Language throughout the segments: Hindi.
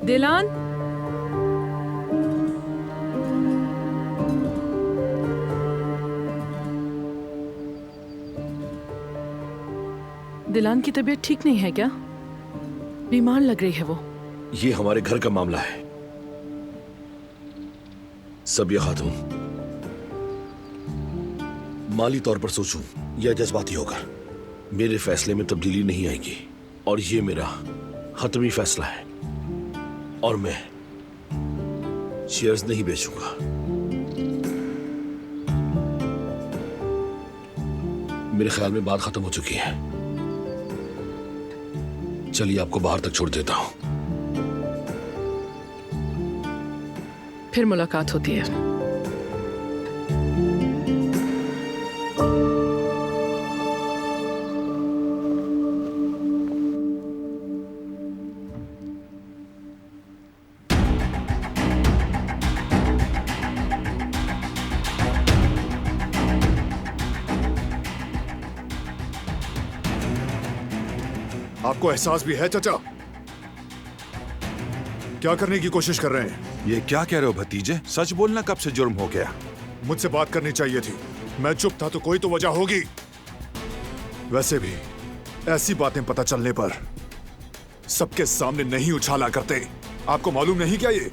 दिलान, दिलान की तबीयत ठीक नहीं है क्या? बीमार लग रही है वो। ये हमारे घर का मामला है। सबिया खातून, माली तौर पर सोचूं या जज्बाती होकर, मेरे फैसले में तब्दीली नहीं आएगी और ये मेरा हतमी फैसला है और मैं शेयर्स नहीं बेचूंगा। मेरे ख्याल में बात खत्म हो चुकी है। चलिए आपको बाहर तक छोड़ देता हूं। फिर मुलाकात होती है। आपको एहसास भी है चाचा? क्या करने की कोशिश कर रहे हैं? ये क्या कह रहे हो भतीजे? सच बोलना कब से जुर्म हो गया? मुझसे बात करनी चाहिए थी। मैं चुप था तो कोई तो वजह होगी। वैसे भी ऐसी बातें पता चलने पर सबके सामने नहीं उछाला करते। आपको मालूम नहीं क्या ये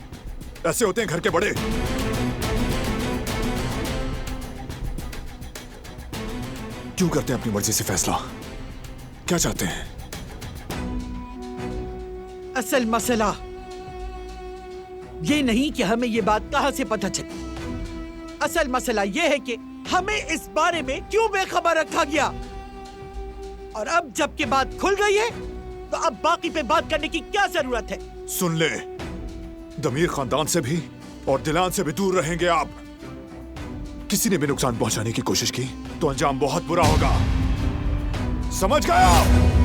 ऐसे होते हैं घर के बड़े? क्यों करते हैं अपनी मर्जी से फैसला? क्या चाहते हैं? असल मसला ये नहीं कि हमें ये बात कहां से पता चली। असल मसला ये है कि हमें इस बारे में क्यों बेखबर रखा गया। और अब जबकि बात खुल गई है तो अब बाकी पे बात करने की क्या जरूरत है? सुन ले, दमीर खानदान से भी और दिलान से भी दूर रहेंगे आप। किसी ने भी नुकसान पहुंचाने की कोशिश की तो अंजाम बहुत बुरा होगा। समझ गए आप?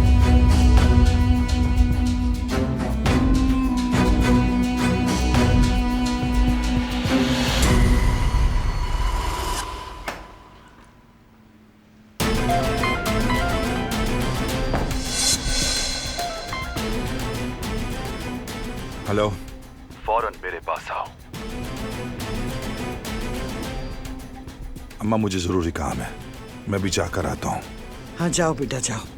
हेलो, फौरन मेरे पास आओ। अम्मा मुझे जरूरी काम है, मैं भी जाकर आता हूँ। हाँ जाओ बेटा जाओ।